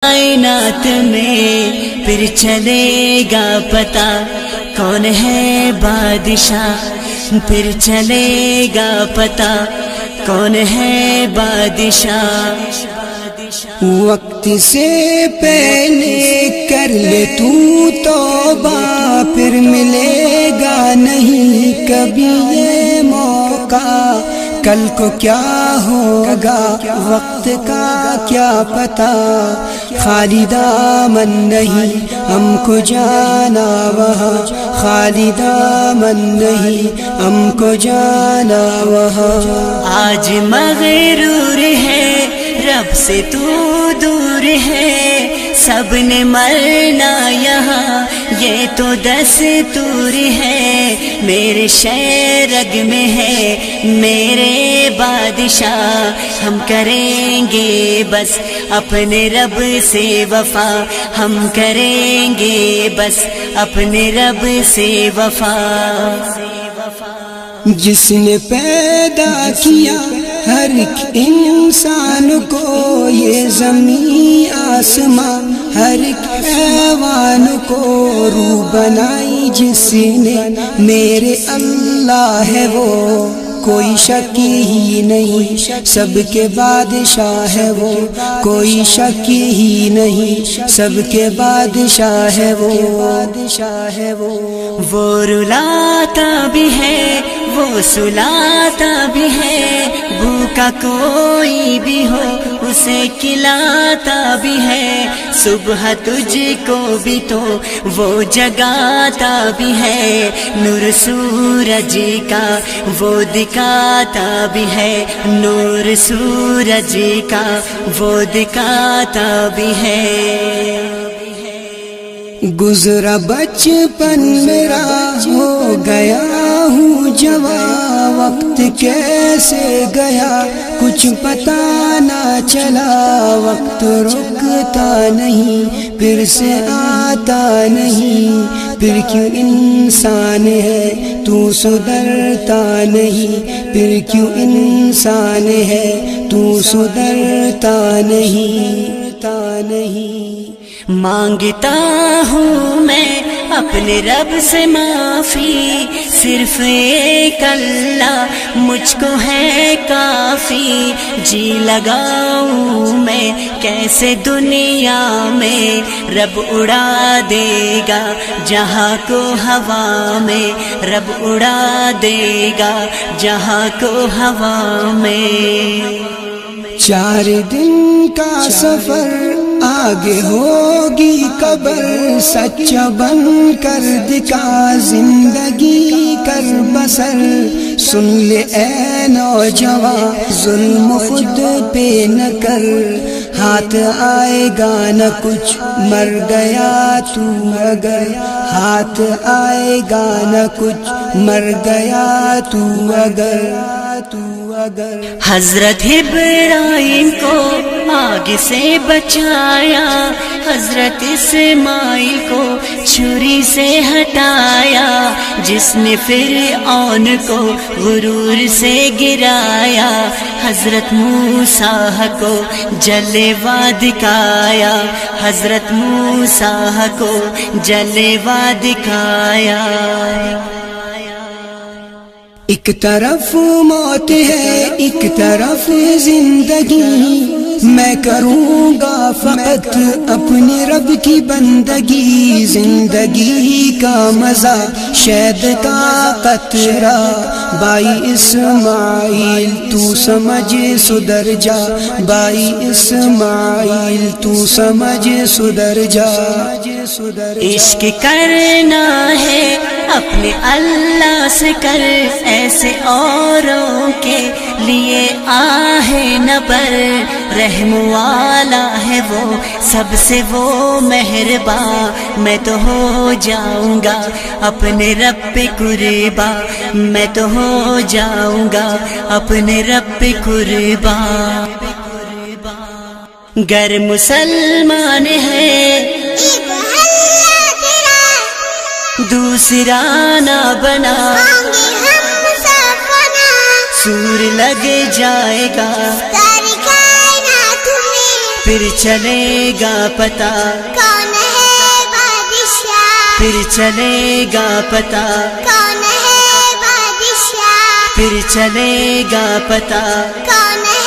کائنات میں پھر چلے گا پتا کون ہے بادشاہ، پھر چلے گا پتا کون ہے بادشاہ۔ وقت سے پہلے کر لے تو توبہ، پھر ملے گا نہیں کبھی یہ موقع۔ کل کو کیا ہوگا وقت کا کیا پتہ، خالی دامن نہیں ہم کو جانا وہاں، خالی دامن نہیں ہم کو جانا وہاں۔ آج مغرور ہے رب سے تو دور ہے، سب نے مرنا یہاں یہ تو دستور ہے، میرے شہرگ میں ہے میرے بادشاہ، ہم کریں گے بس اپنے رب سے وفا، ہم کریں گے بس اپنے رب سے وفا۔ جس نے پیدا کیا ہر ایک انسان کو، یہ زمین آسمان ہر ایک حیوان کو، روح بنائی جس نے میرے اللہ ہے وہ، کوئی شک ہی نہیں سب کے بادشاہ ہے وہ، کوئی شک ہی نہیں سب کے بادشاہ ہے وہ، بادشاہ ہے وہ۔ وہ رلاتا بھی ہے وہ سلاتا بھی ہے، بھوکا کوئی بھی ہو اسے کھلاتا بھی ہے، صبح تجھ کو بھی تو وہ جگاتا بھی ہے، نور سورج کا وہ دکھاتا بھی ہے، نور سورج کا وہ دکھاتا بھی ہے۔ گزرا بچپن میرا ہو گیا ہوں جوان، وقت کیسے گیا کچھ پتہ نہ چلا، وقت رکتا نہیں پھر سے آتا نہیں، پھر کیوں انسان ہے تو سدھرتا نہیں، پھر کیوں انسان ہے تو سدھرتا نہیں۔ مانگتا ہوں میں اپنے رب سے معافی، صرف ایک اللہ مجھ کو ہے کافی، جی لگاؤں میں کیسے دنیا میں، رب اڑا دے گا جہاں کو ہوا میں، رب اڑا دے گا جہاں کو ہوا میں۔ 4 دن کا سفر آگے ہوگی قبر، سچا بن کر دکھا زندگی کر بسر، سن لے اے نوجوان ظلم خود پہ نہ کر، ہاتھ آئے گا نہ کچھ مر گیا تو اگر، ہاتھ آئے گا نہ کچھ مر گیا تو اگر۔ حضرت ابراہیم کو آگ سے بچایا، حضرت اسماعیل کو چھری سے ہٹایا، جس نے فرعون کو غرور سے گرایا، حضرت موسیٰ کو جلوہ دکھایا، حضرت موسیٰ کو جلوہ دکھایا۔ ایک طرف موت ہے ایک طرف زندگی، میں کروں گا فقط اپنے رب کی بندگی، زندگی کا مزہ شہد کا قطرہ، بھائی اسماعیل تو سمجھ سدھر جا، بھائی اسماعیل تو سمجھ سدھر جا۔ عشق کرنا ہے اپنے اللہ سے کر، ایسے اوروں کے لیے آہ نہ بر، رحم والا ہے وہ سب سے وہ مہربان، میں تو ہو جاؤں گا اپنے رب پہ قربان، میں تو ہو جاؤں گا اپنے رب پہ قربان۔ گر مسلمان ہے دوسرا نہ بنا، سور لگ جائے گا پھر چلے گا پتا کون ہے بادشاہ، پھر چلے گا پتا کون ہے بادشاہ، پھر چلے گا پتا کون ہے